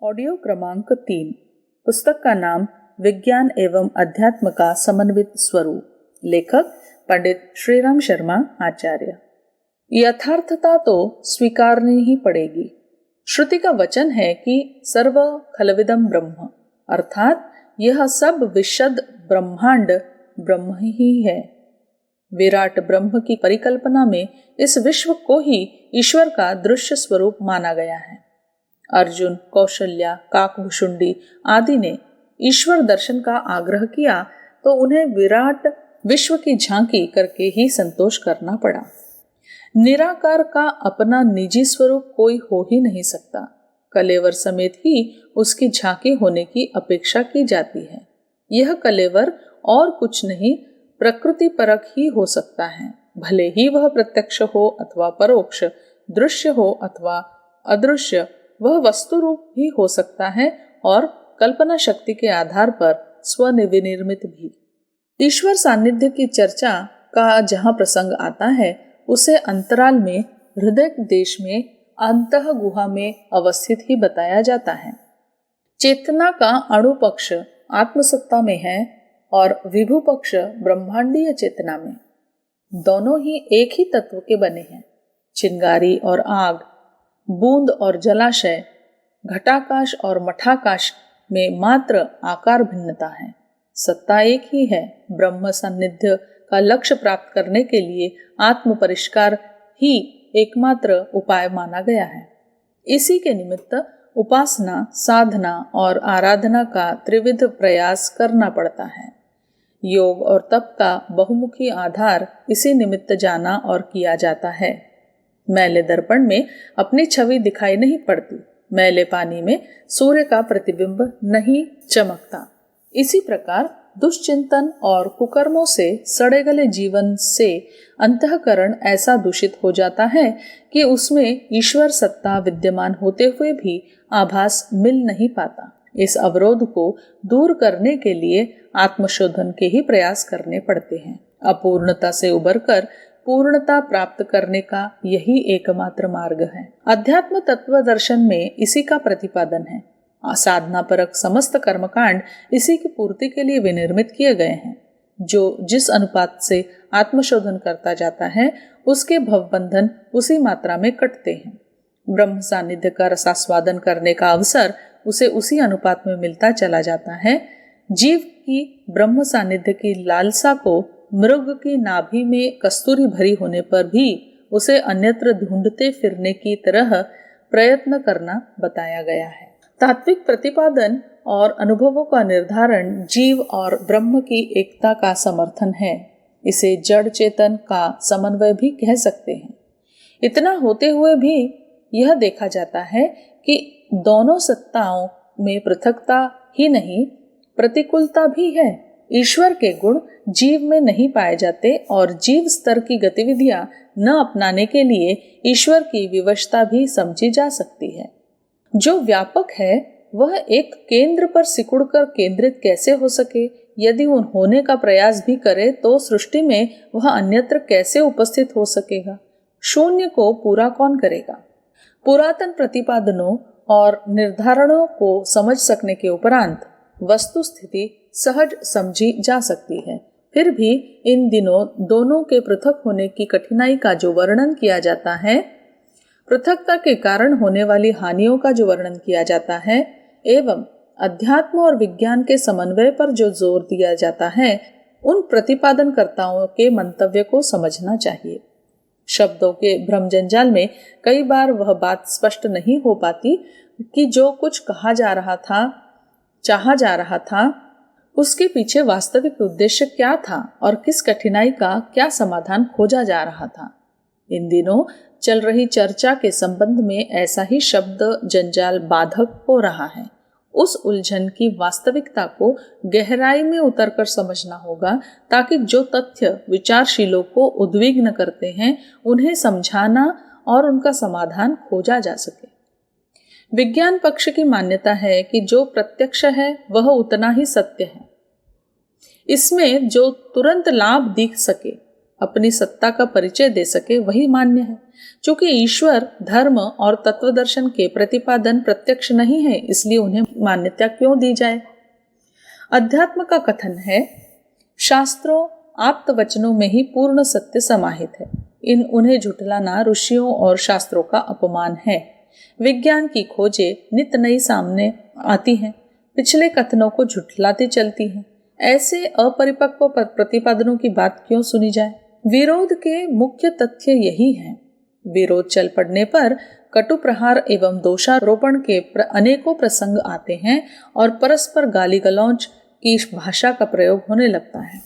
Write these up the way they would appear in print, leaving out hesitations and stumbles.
Audio क्रमांक 3। पुस्तक का नाम विज्ञान एवं अध्यात्म का समन्वित स्वरूप। लेखक पंडित श्रीराम शर्मा आचार्य। यथार्थता तो स्वीकारनी ही पड़ेगी। श्रुति का वचन है कि सर्व खलविदम ब्रह्म, अर्थात यह सब विशद ब्रह्मांड ब्रह्म ही है। विराट ब्रह्म की परिकल्पना में इस विश्व को ही ईश्वर का दृश्य स्वरूप माना गया है। अर्जुन, कौशल्या, काकभुशुंडी आदि ने ईश्वर दर्शन का आग्रह किया तो उन्हें विराट विश्व की झांकी करके ही संतोष करना पड़ा। निराकार का अपना निजी स्वरूप कोई हो ही नहीं सकता। कलेवर समेत ही उसकी झांकी होने की अपेक्षा की जाती है। यह कलेवर और कुछ नहीं, प्रकृति परक ही हो सकता है। भले ही वह प्रत्यक्ष हो अथवा परोक्ष, दृश्य हो अथवा अदृश्य, वह वस्तु रूप ही हो सकता है और कल्पना शक्ति के आधार पर स्वनिर्मित भी। ईश्वर सानिध्य की चर्चा का जहाँ प्रसंग आता है उसे अंतराल में हृदय देश में अंतः गुहा में अवस्थित ही बताया जाता है। चेतना का अणु पक्ष आत्मसत्ता में है और विभु पक्ष ब्रह्मांडीय चेतना में। दोनों ही एक ही तत्व के बने हैं। चिंगारी और आग, बूंद और जलाशय, घटाकाश और मठाकाश में मात्र आकार भिन्नता है। सत्ता एक ही है। ब्रह्म सान्निध्य का लक्ष्य प्राप्त करने के लिए आत्म परिष्कार ही एकमात्र उपाय माना गया है। इसी के निमित्त उपासना, साधना और आराधना का त्रिविध प्रयास करना पड़ता है। योग और तप का बहुमुखी आधार इसी निमित्त जाना और किया जाता है। मैले दर्पण में अपनी छवि दिखाई नहीं पड़ती, मैले पानी में सूर्य का प्रतिबिंब नहीं चमकता। इसी प्रकार दुष्चिंतन और कुकर्मों से सड़े गले जीवन से अंतःकरण ऐसा दूषित हो जाता है कि उसमें ईश्वर सत्ता विद्यमान होते हुए भी आभास मिल नहीं पाता। इस अवरोध को दूर करने के लिए आत्मशोधन के ही प्रयास करने पड़ते हैं। अपूर्णता से उबरकर पूर्णता प्राप्त करने का यही एकमात्र मार्ग है। अध्यात्म तत्व दर्शन में इसी का प्रतिपादन है। साधना परक समस्त कर्मकांड इसी की पूर्ति के लिए विनिर्मित किए गए हैं। जो जिस अनुपात से आत्मशोधन करता जाता है उसके भवबंधन उसी मात्रा में कटते हैं। ब्रह्म सानिध्य का रसास्वादन करने का अवसर उसे उसी अनुपात में मिलता चला जाता है। जीव की ब्रह्म सानिध्य की लालसा को मृग की नाभि में कस्तूरी भरी होने पर भी उसे अन्यत्र ढूंढते फिरने की तरह प्रयत्न करना बताया गया है। तात्विक प्रतिपादन और अनुभवों का निर्धारण जीव और ब्रह्म की एकता का समर्थन है। इसे जड़ चेतन का समन्वय भी कह सकते हैं। इतना होते हुए भी यह देखा जाता है कि दोनों सत्ताओं में पृथकता ही नहीं, प्रतिकूलता भी है। ईश्वर के गुण जीव में नहीं पाए जाते और जीव स्तर की गतिविधियां न अपनाने के लिए ईश्वर की विवशता भी समझी जा सकती है। जो व्यापक है वह एक केंद्र पर सिकुड़कर केंद्रित कैसे हो सके? यदि वह होने का प्रयास भी करे तो सृष्टि में वह अन्यत्र कैसे उपस्थित हो सकेगा? शून्य को पूरा कौन करेगा? पुरातन प्रतिपादनों और निर्धारणों को समझ सकने के उपरांत वस्तु स्थिति सहज समझी जा सकती है। फिर भी इन दिनों दोनों के पृथक होने की कठिनाई का जो वर्णन किया जाता है, पृथकता के कारण होने वाली हानियों का जो वर्णन किया जाता है एवं अध्यात्म और विज्ञान के समन्वय पर जो जोर दिया जाता है, उन प्रतिपादनकर्ताओं के मंतव्य को समझना चाहिए। शब्दों के भ्रम जंजाल में कई बार वह बात स्पष्ट नहीं हो पाती कि जो कुछ कहा जा रहा था, चाहा जा रहा था, उसके पीछे वास्तविक उद्देश्य क्या था और किस कठिनाई का क्या समाधान खोजा जा रहा था। इन दिनों चल रही चर्चा के संबंध में ऐसा ही शब्द जंजाल बाधक हो रहा है। उस उलझन की वास्तविकता को गहराई में उतरकर समझना होगा ताकि जो तथ्य विचारशीलों को उद्विग्न करते हैं उन्हें समझाना और उनका समाधान खोजा जा सके। विज्ञान पक्ष की मान्यता है कि जो प्रत्यक्ष है वह उतना ही सत्य है। इसमें जो तुरंत लाभ दिख सके अपनी सत्ता का परिचय दे सके वही मान्य है। चूंकि ईश्वर, धर्म और तत्वदर्शन के प्रतिपादन प्रत्यक्ष नहीं है, इसलिए उन्हें मान्यता क्यों दी जाए। अध्यात्म का कथन है, शास्त्रों आप्त वचनों में ही पूर्ण सत्य समाहित है। उन्हें झुठलाना ऋषियों और शास्त्रों का अपमान है। विज्ञान की खोजें नित नई सामने आती हैं, पिछले कथनों को झुठलाती चलती हैं। ऐसे अपरिपक्व प्रतिपादनों की बात क्यों सुनी जाए। विरोध के मुख्य तथ्य यही हैं। विरोध चल पड़ने पर कटु प्रहार एवं दोषारोपण के अनेकों प्रसंग आते हैं और परस्पर गाली गलौज की भाषा का प्रयोग होने लगता है।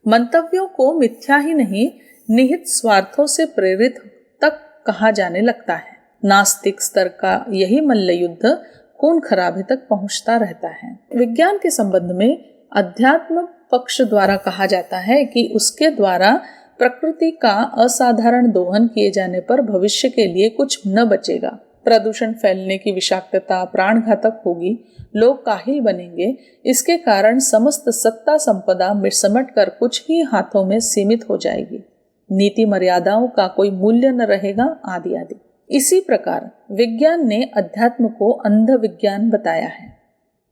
मंतव्यों को मिथ्या ही नहीं, निहित स्वार्थों से प्रेरित तक कहा जाने लगता है। नास्तिक स्तर का यही मल्ल युद्ध खून खराबे तक पहुंचता रहता है। विज्ञान के संबंध में अध्यात्म पक्ष द्वारा कहा जाता है कि उसके द्वारा प्रकृति का असाधारण दोहन किए जाने पर भविष्य के लिए कुछ न बचेगा। प्रदूषण फैलने की विषाक्तता प्राणघातक होगी, लोग काहिल बनेंगे, इसके कारण समस्त सत्ता संपदा सिमट कर कुछ ही हाथों में सीमित हो जाएगी, नीति मर्यादाओं का कोई मूल्य न रहेगा, आदि आदि। इसी प्रकार विज्ञान ने अध्यात्म को अंध विज्ञान बताया है,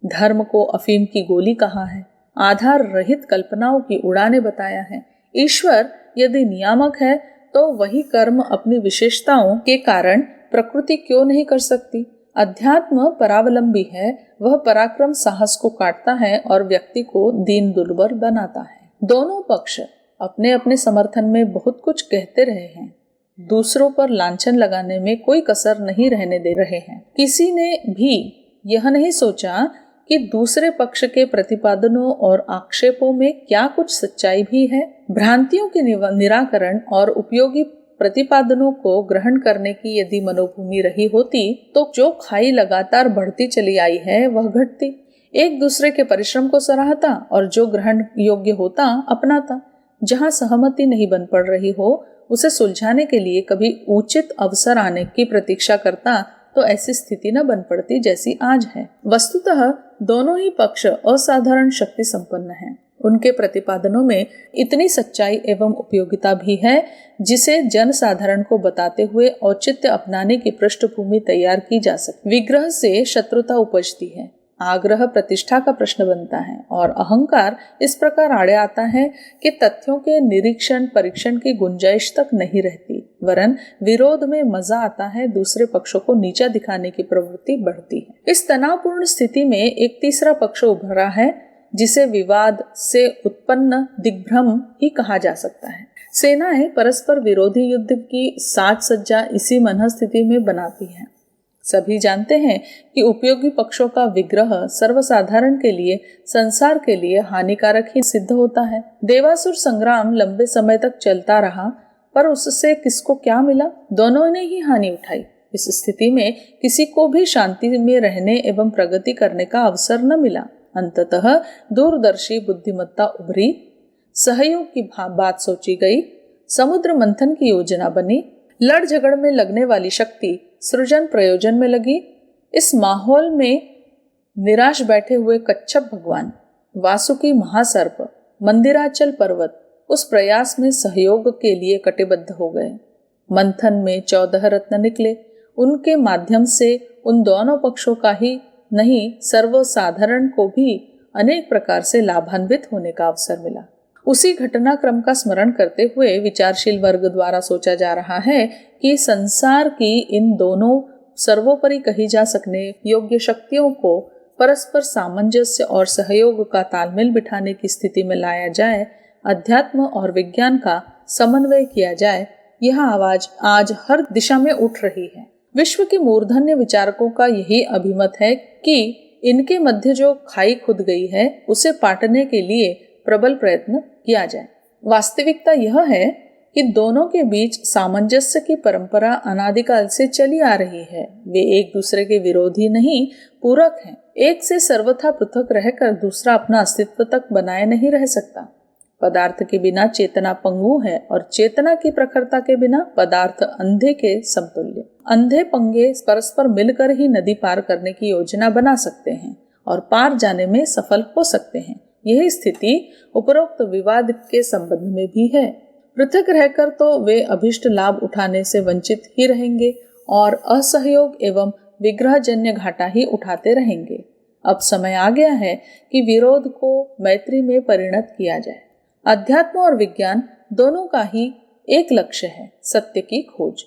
धर्म को अफीम की गोली कहा है, आधार रहित कल्पनाओं की उड़ाने बताया है। ईश्वर यदि नियामक है तो वही कर्म अपनी विशेषताओं के कारण प्रकृति क्यों नहीं कर सकती। अध्यात्म परावलंबी है, वह पराक्रम साहस को काटता है और व्यक्ति को दीन दुर्बल बनाता है। दोनों पक्ष अपने अपने समर्थन में बहुत कुछ कहते रहे हैं, दूसरों पर लांछन लगाने में कोई कसर नहीं रहने दे रहे हैं। किसी ने भी यह नहीं सोचा कि दूसरे पक्ष के प्रतिपादनों और आक्षेपों में क्या कुछ सच्चाई भी है। भ्रांतियों के निराकरण और उपयोगी प्रतिपादनों को ग्रहण करने की यदि मनोभूमि रही होती तो जो खाई लगातार बढ़ती चली आई है वह घटती। एक दूसरे के परिश्रम को सराहता और जो ग्रहण योग्य होता अपनाता। जहाँ सहमति नहीं बन पड़ रही हो उसे सुलझाने के लिए कभी उचित अवसर आने की प्रतीक्षा करता तो ऐसी स्थिति न बन पड़ती जैसी आज है। वस्तुतः दोनों ही पक्ष असाधारण शक्ति संपन्न हैं। उनके प्रतिपादनों में इतनी सच्चाई एवं उपयोगिता भी है जिसे जन साधारण को बताते हुए औचित्य अपनाने की पृष्ठभूमि तैयार की जा सके। विग्रह से शत्रुता उपजती है, आग्रह प्रतिष्ठा का प्रश्न बनता है और अहंकार इस प्रकार आड़े आता है कि तथ्यों के निरीक्षण परीक्षण की गुंजाइश तक नहीं रहती, वरन विरोध में मजा आता है, दूसरे पक्षों को नीचा दिखाने की प्रवृत्ति बढ़ती है। इस तनावपूर्ण स्थिति में एक तीसरा पक्ष उभरा है जिसे विवाद से उत्पन्न दिग्भ्रम ही कहा जा सकता है। सेनाएं परस्पर विरोधी युद्ध की साज सज्जा इसी मनस्थिति में बनाती हैं। सभी जानते हैं कि उपयोगी पक्षों का विग्रह सर्वसाधारण के लिए, संसार के लिए हानिकारक ही सिद्ध होता है। देवासुर संग्राम लंबे समय तक चलता रहा पर उससे किसको क्या मिला? दोनों ने ही हानि उठाई। इस स्थिति में किसी को भी शांति में रहने एवं प्रगति करने का अवसर न मिला। अंततः दूरदर्शी बुद्धिमत्ता उभरी, सहयोग की बात सोची गई, समुद्र मंथन की योजना बनी, लड़ झगड़ में लगने वाली शक्ति सृजन प्रयोजन में लगी। इस माहौल में निराश बैठे हुए कच्छप भगवान, वासुकी महासर्प, मंदिराचल पर्वत उस प्रयास में सहयोग के लिए कटिबद्ध हो गए। मंथन में 14 रत्न निकले। उनके माध्यम से उन दोनों पक्षों का ही नहीं, सर्वसाधारण को भी अनेक प्रकार से लाभान्वित होने का अवसर मिला। उसी घटनाक्रम का स्मरण करते हुए विचारशील वर्ग द्वारा सोचा जा रहा है कि संसार की इन दोनों सर्वोपरि कही जा सकने योग्य शक्तियों को परस्पर सामंजस्य और सहयोग का तालमेल बिठाने की स्थिति में लाया जाए, अध्यात्म और विज्ञान का समन्वय किया जाए। यह आवाज आज हर दिशा में उठ रही है। विश्व के मूर्धन्य विचारकों का यही अभिमत है कि इनके मध्य जो खाई खुद गई है उसे पाटने के लिए प्रबल प्रयत्न किया जाए। वास्तविकता यह है कि दोनों के बीच सामंजस्य की परंपरा अनादिकाल से चली आ रही है। वे एक दूसरे के विरोधी नहीं, पूरक हैं। एक से सर्वथा पृथक रहकर दूसरा अपना अस्तित्व तक बनाए नहीं रह सकता। पदार्थ के बिना चेतना पंगु है और चेतना की प्रखरता के बिना पदार्थ अंधे के समतुल्य। अंधे पंगे परस्पर मिलकर ही नदी पार करने की योजना बना सकते हैं और पार जाने में सफल हो सकते हैं। यही स्थिति उपरोक्त विवाद के संबंध में भी है। पृथक रहकर तो वे अभिष्ट लाभ उठाने से वंचित ही रहेंगे और असहयोग एवं विग्रहजन्य घाटा ही उठाते रहेंगे। अब समय आ गया है कि विरोध को मैत्री में परिणत किया जाए। अध्यात्म और विज्ञान दोनों का ही एक लक्ष्य है, सत्य की खोज।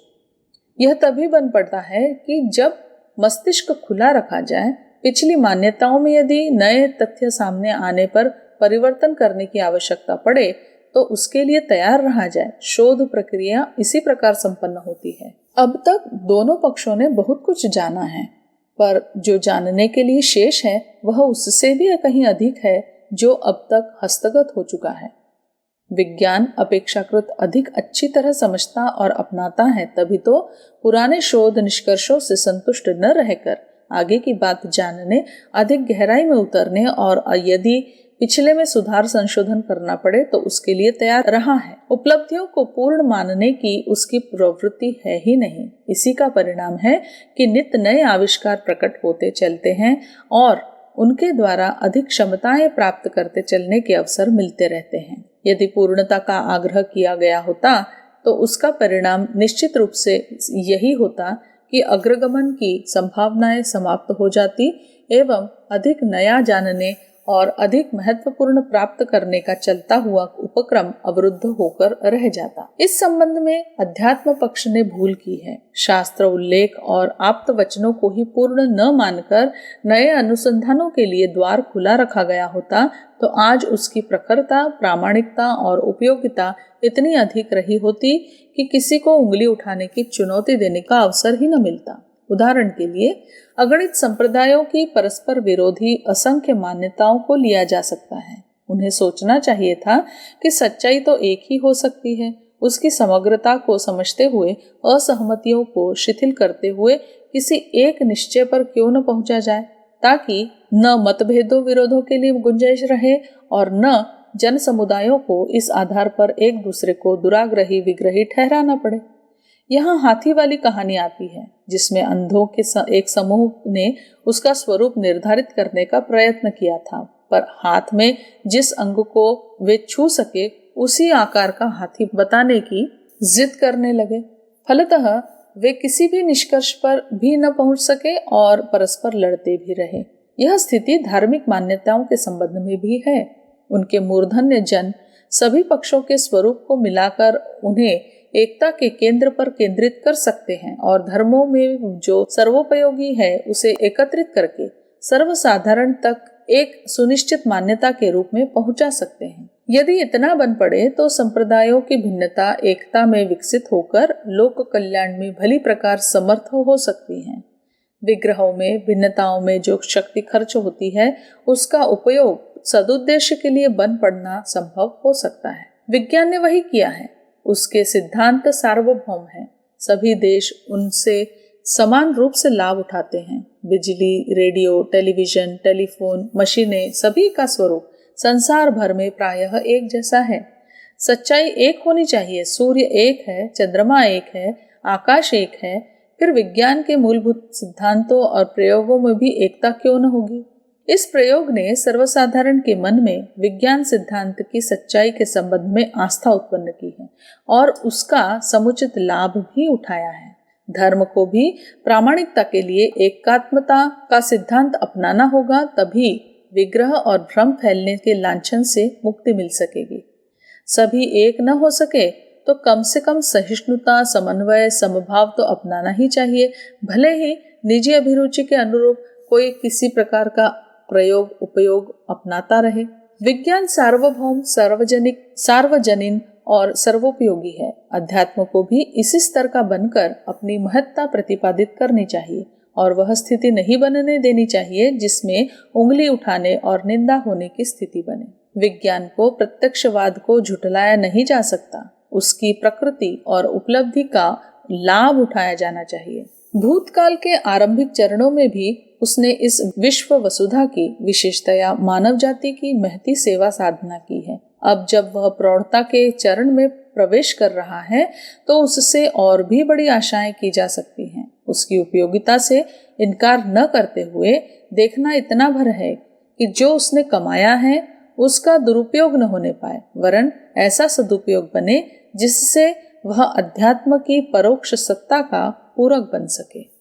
यह तभी बन पड़ता है कि जब मस्तिष्क खुला रखा जाए, पिछली मान्यताओं में यदि नए तथ्य सामने आने पर परिवर्तन करने की आवश्यकता पड़े तो उसके लिए तैयार रहा जाए। शोध प्रक्रिया इसी प्रकार संपन्न होती है। अब तक दोनों पक्षों ने बहुत कुछ जाना है, पर जो जानने के लिए शेष है वह उससे भी कहीं अधिक है जो अब तक हस्तगत हो चुका है। विज्ञान अपेक्षाकृत अधिक अच्छी तरह समझता और अपनाता है, तभी तो पुराने शोध निष्कर्षों से संतुष्ट न रहकर आगे की बात जानने, अधिक गहराई में उतरने और यदि पिछले में सुधार संशोधन करना पड़े तो उसके लिए तैयार रहा है। उपलब्धियों को पूर्ण मानने की उसकी प्रवृत्ति है ही नहीं। इसी का परिणाम है कि नित्य नए आविष्कार प्रकट होते चलते हैं और उनके द्वारा अधिक क्षमताएं प्राप्त करते चलने के अवसर मिलते रहते हैं। यदि पूर्णता का आग्रह किया गया होता तो उसका परिणाम निश्चित रूप से यही होता कि अग्रगमन की संभावनाएं समाप्त हो जाती एवं अधिक नया जानने और अधिक महत्वपूर्ण प्राप्त करने का चलता हुआ उपक्रम अवरुद्ध होकर रह जाता। इस संबंध में अध्यात्म पक्ष ने भूल की है। शास्त्र उल्लेख और आप्त वचनों को ही पूर्ण न मानकर नए अनुसंधानों के लिए द्वार खुला रखा गया होता तो आज उसकी प्रखरता, प्रामाणिकता और उपयोगिता इतनी अधिक रही होती कि किसी को उंगली उठाने की चुनौती देने का अवसर ही न मिलता। उदाहरण के लिए अगणित संप्रदायों की परस्पर विरोधी असंख्य मान्यताओं को लिया जा सकता है। उन्हें सोचना चाहिए था कि सच्चाई तो एक ही हो सकती है। उसकी समग्रता को समझते हुए असहमतियों को शिथिल करते हुए किसी एक निश्चय पर क्यों न पहुंचा जाए, ताकि न मतभेदों विरोधों के लिए गुंजाइश रहे और न जन समुदायों को इस आधार पर एक दूसरे को दुराग्रही विग्रही ठहराना पड़े। यहाँ हाथी वाली कहानी आती है, जिसमें अंधों के एक समूह ने उसका स्वरूप निर्धारित करने का प्रयत्न किया था, पर हाथ में जिस अंग को वे छू सके उसी आकार का हाथी बताने की जिद करने लगे। फलतः वे किसी भी निष्कर्ष पर भी न पहुंच सके और परस्पर लड़ते भी रहे। यह स्थिति धार्मिक मान्यताओं के संबंध में भी है। उनके मूर्धन्य जन सभी पक्षों के स्वरूप को मिलाकर उन्हें एकता के केंद्र पर केंद्रित कर सकते हैं और धर्मों में जो सर्वोपयोगी है उसे एकत्रित करके सर्वसाधारण तक एक सुनिश्चित मान्यता के रूप में पहुंचा सकते हैं। यदि इतना बन पड़े तो संप्रदायों की भिन्नता एकता में विकसित होकर लोक कल्याण में भली प्रकार समर्थ हो सकती हैं। विग्रहों में, भिन्नताओं में जो शक्ति खर्च होती है उसका उपयोग सदुद्देश्य के लिए बन पड़ना संभव हो सकता है। विज्ञान ने वही किया है। उसके सिद्धांत सार्वभौम हैं। सभी देश उनसे समान रूप से लाभ उठाते हैं। बिजली, रेडियो, टेलीविजन, टेलीफोन, मशीनें सभी का स्वरूप संसार भर में प्रायः एक जैसा है। सच्चाई एक होनी चाहिए। सूर्य एक है, चंद्रमा एक है, आकाश एक है। फिर विज्ञान के मूलभूत सिद्धांतों और प्रयोगों में भी एकता क्यों न होगी। इस प्रयोग ने सर्वसाधारण के मन में विज्ञान सिद्धांत की सच्चाई के संबंध में आस्था उत्पन्न की है और उसका समुचित लाभ भी उठाया है। धर्म को भी प्रामाणिकता के लिए एकात्मता का सिद्धांत अपनाना होगा, तभी विग्रह और भ्रम फैलने के लांछन से मुक्ति मिल सकेगी। सभी एक न हो सके तो कम से कम सहिष्णुता, समन्वय, समभाव तो अपनाना ही चाहिए। भले ही निजी अभिरुचि के अनुरूप कोई किसी प्रकार का प्रयोग उपयोग अपनाता रहे। विज्ञान सार्वभौम, सार्वजनीन और सर्वोपयोगी है। अध्यात्म को भी इसी स्तर का बनकर अपनी महत्ता प्रतिपादित करनी चाहिए और वह स्थिति नहीं बनने देनी चाहिए जिसमें उंगली उठाने और निंदा होने की स्थिति बने। विज्ञान को, प्रत्यक्षवाद को झुठलाया नहीं जा सकता। उसकी प्रकृति और उपलब्धि का लाभ उठाया जाना चाहिए। भूतकाल के आरंभिक चरणों में भी उसने इस विश्व वसुधा की, विशेषतया मानव जाति की महती सेवा साधना की है। अब जब वह प्रौढ़ता के चरण में प्रवेश कर रहा है तो उससे और भी बड़ी आशाएं की जा सकती हैं। उसकी उपयोगिता से इनकार न करते हुए देखना इतना भर है कि जो उसने कमाया है उसका दुरुपयोग न होने पाए, वरन ऐसा सदुपयोग बने जिससे वह अध्यात्म की परोक्ष सत्ता का पूरक बन सके।